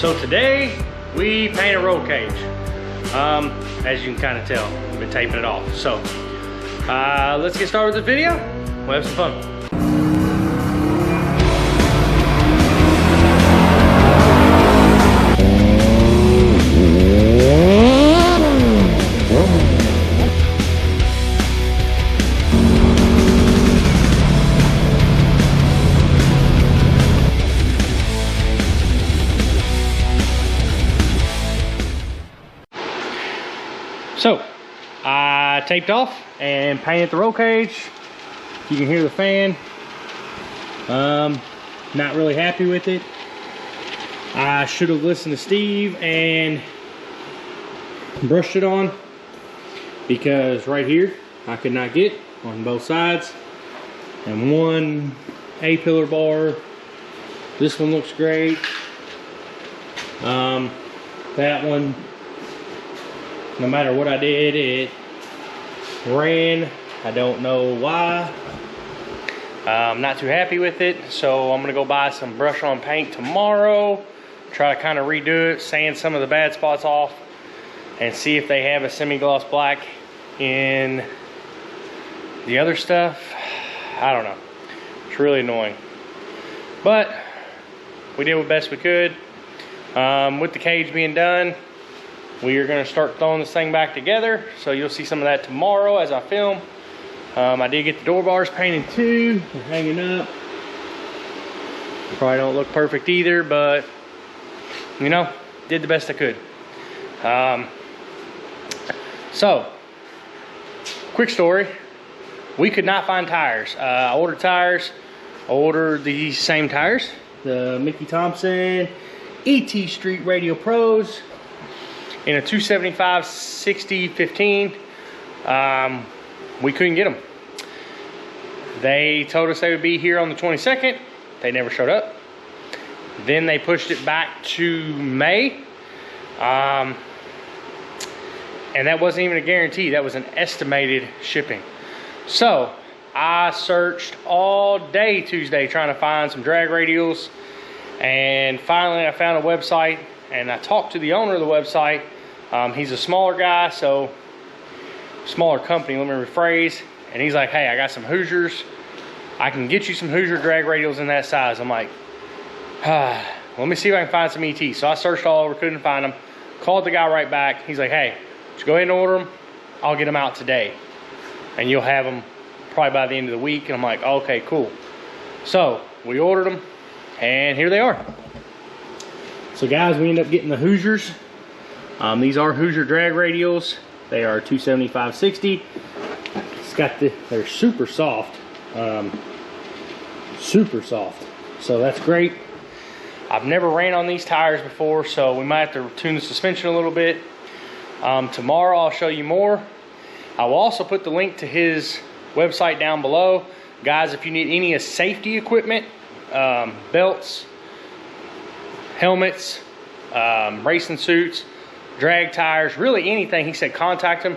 So today we paint a roll cage. As you can kind of tell, I've been taping it off. So let's get started with this video. We'll have some fun. So, I taped off and painted the roll cage. You can hear the fan. Not really happy with it. I should have listened to Steve and brushed it on, because right here I could not get on both sides. And one A-pillar bar. This one looks great. That one, no matter what I did, it ran. I don't know why. I'm not too happy with it, so I'm gonna go buy some brush on paint tomorrow, try to kind of redo it, sand some of the bad spots off, and see if they have a semi-gloss black in the other stuff. I don't know. It's really annoying, but we did what best we could. With the cage being done, we are going to start throwing this thing back together, so you'll see some of that tomorrow as I film. I did get the door bars painted too. They're hanging up. Probably don't look perfect either, but you know, did the best I could. So, quick story. We could not find tires. I ordered tires. I ordered these same tires, the Mickey Thompson ET Street Radio Pros, in a 275 60 15. We couldn't get them. They told us they would be here on the 22nd. They never showed up. Then they pushed it back to May. And that wasn't even a guarantee. That was an estimated shipping. So I searched all day Tuesday trying to find some drag radials. And finally I found a website, and I talked to the owner of the website. He's a smaller guy, so smaller company, let me rephrase. And he's like, hey, I got some Hoosiers. I can get you some Hoosier drag radials in that size. I'm like, let me see if I can find some ET. So I searched all over, couldn't find them. Called the guy right back. He's like, hey, just go ahead and order them. I'll get them out today, and you'll have them probably by the end of the week. And I'm like, okay, cool. So we ordered them, and here they are. So guys, we ended up getting the Hoosiers. These are Hoosier drag radials. They are 275 60. It's got they're super soft. Super soft. So that's great. I've never ran on these tires before, so we might have to tune the suspension a little bit. Tomorrow I'll show you more. I will also put the link to his website down below. Guys, if you need any safety equipment, belts, helmets, racing suits, drag tires, really anything, he said contact him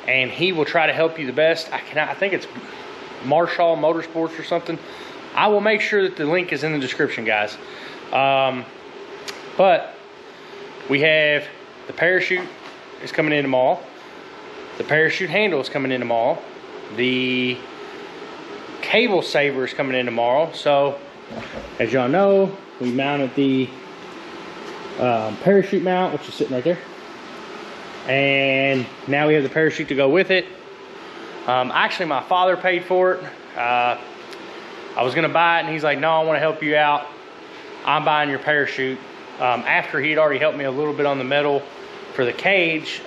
and he will try to help you the best. I think it's Marshall Motorsports or something. I will make sure that the link is in the description, guys. But we have the parachute is coming in tomorrow. The parachute handle is coming in tomorrow. The cable saver is coming in tomorrow. So as y'all know, we mounted the parachute mount, which is sitting right there, and now we have the parachute to go with it. Actually, my father paid for it. I was gonna buy it, and he's like, no, I want to help you out, I'm buying your parachute. After he'd already helped me a little bit on the metal for the cage,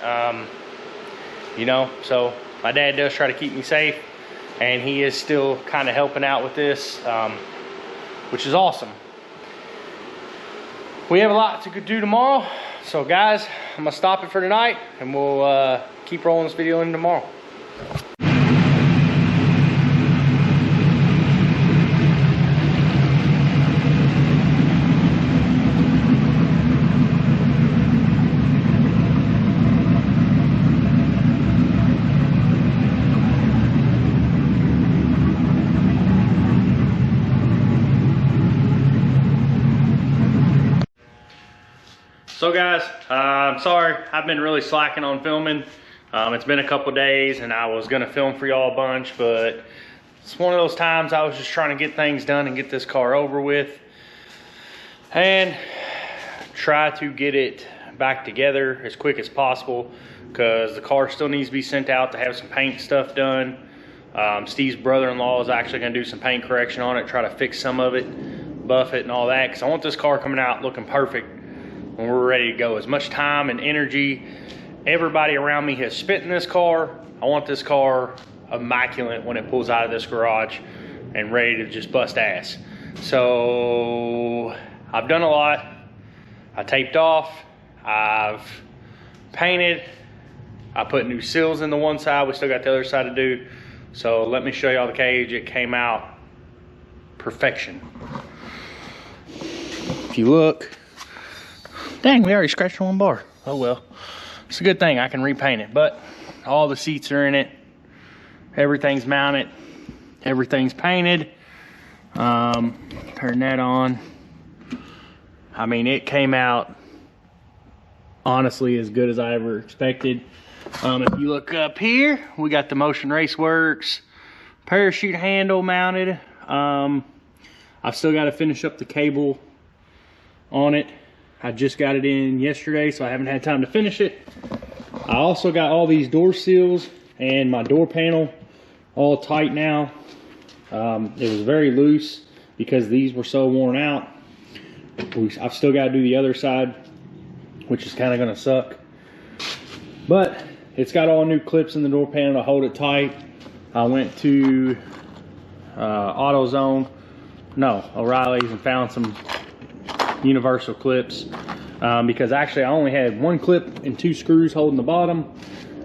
you know, so my dad does try to keep me safe, and he is still kind of helping out with this, which is awesome. We have a lot to do tomorrow, so guys, I'm gonna stop it for tonight, and we'll keep rolling this video in tomorrow. So guys, I'm sorry, I've been really slacking on filming. It's been a couple days and I was gonna film for y'all a bunch, but it's one of those times I was just trying to get things done and get this car over with and try to get it back together as quick as possible, because the car still needs to be sent out to have some paint stuff done. Steve's brother-in-law is actually gonna do some paint correction on it, try to fix some of it, buff it and all that, because I want this car coming out looking perfect when we're ready to go. As much time and energy everybody around me has spent in this car, I want this car immaculate when it pulls out of this garage and ready to just bust ass. So I've done a lot. I taped off, I've painted, I put new seals in the one side, we still got the other side to do. So let me show y'all the cage. It came out perfection. If you look, dang, we already scratched one bar. Oh well, it's a good thing I can repaint it, but all the seats are in it, everything's mounted, everything's painted. Turn that on. I mean, it came out honestly as good as I ever expected. If you look up here, we got the Motion Raceworks parachute handle mounted. I've still got to finish up the cable on it. I just got it in yesterday, so I haven't had time to finish it. I also got all these door seals and my door panel all tight now. It was very loose because these were so worn out. I've still got to do the other side, which is kind of going to suck. But it's got all new clips in the door panel to hold it tight. I went to O'Reilly's and found some universal clips, because actually I only had one clip and two screws holding the bottom,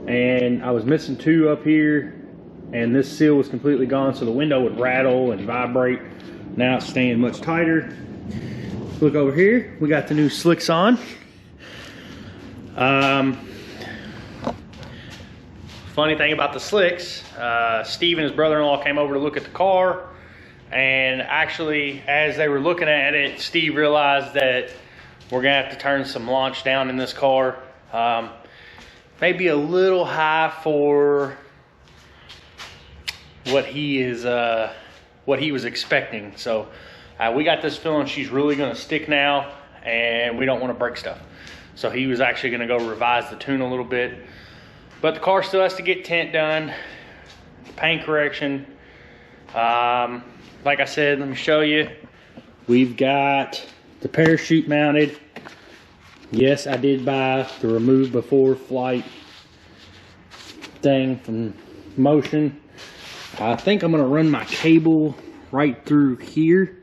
and I was missing two up here, and this seal was completely gone, so the window would rattle and vibrate. Now it's staying much tighter. Look over here, we got the new slicks on. Funny thing about the slicks, Steve and his brother-in-law came over to look at the car, and actually as they were looking at it, Steve realized that we're gonna have to turn some launch down in this car. Maybe a little high for what he was expecting. So we got this feeling she's really gonna stick now, and we don't want to break stuff. So he was actually gonna go revise the tune a little bit. But the car still has to get tint done, paint correction. Like I said, let me show you. We've got the parachute mounted. Yes, I did buy the remove before flight thing from Motion. I think I'm gonna run my cable right through here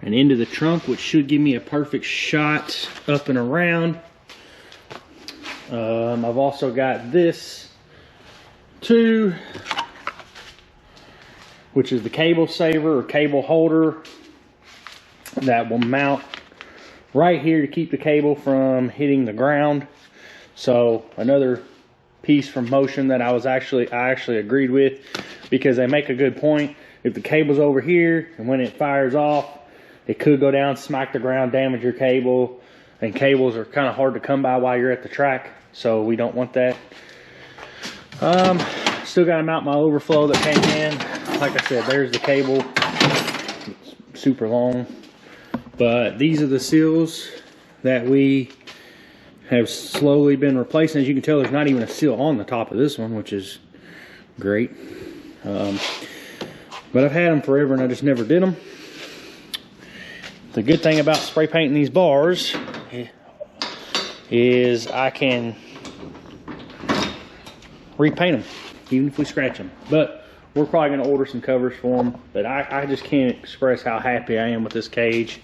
and into the trunk, which should give me a perfect shot up and around. I've also got this too, which is the cable saver or cable holder that will mount right here to keep the cable from hitting the ground. So another piece from Motion that I actually agreed with, because they make a good point. If the cable's over here and when it fires off, it could go down, smack the ground, damage your cable, and cables are kind of hard to come by while you're at the track, so we don't want that. Still got to mount my overflow that came in. Like I said, there's the cable. It's super long, but these are the seals that we have slowly been replacing. As you can tell, there's not even a seal on the top of this one, which is great. But I've had them forever and I just never did them. The good thing about spray painting these bars is I can repaint them, even if we scratch them. But we're probably going to order some covers for them. But I just can't express how happy I am with this cage.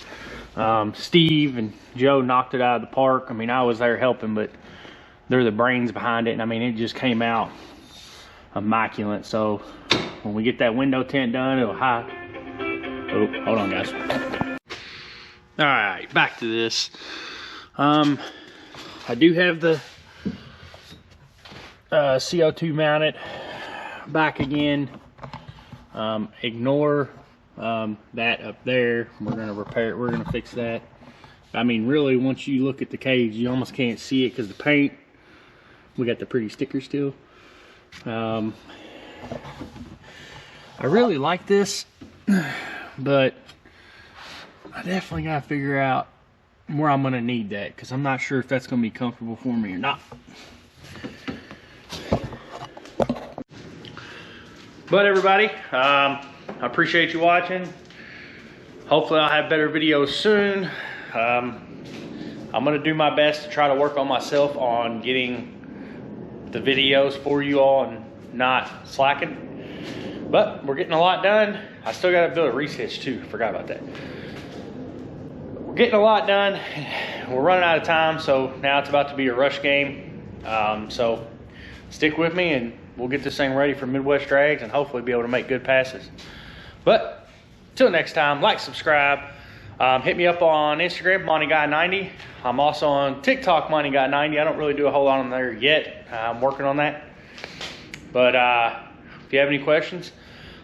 Steve and Joe knocked it out of the park. I mean, I was there helping, but they're the brains behind it. And I mean, it just came out immaculate. So when we get that window tint done, it'll hide. Oh, hold on, guys. All right, back to this. I do have the CO2 mounted back again. Ignore that up there. We're gonna repair it. We're gonna fix that. I mean, really, once you look at the cage, you almost can't see it because the paint, we got the pretty sticker still. I really like this, but I definitely got to figure out where I'm going to need that, because I'm not sure if that's going to be comfortable for me or not. But everybody, I appreciate you watching. Hopefully I'll have better videos soon. I'm gonna do my best to try to work on myself on getting the videos for you all and not slacking. But we're getting a lot done. I still gotta build a reese hitch too, forgot about that. We're getting a lot done. We're running out of time, so now it's about to be a rush game. So stick with me and we'll get this thing ready for Midwest Drags and hopefully be able to make good passes. But till next time, like, subscribe. Hit me up on Instagram, MontyGuy90. I'm also on TikTok, MontyGuy90. I don't really do a whole lot on there yet. I'm working on that. But if you have any questions,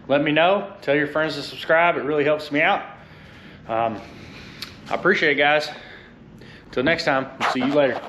let me know. Tell your friends to subscribe. It really helps me out. I appreciate it, guys. Till next time, see you later.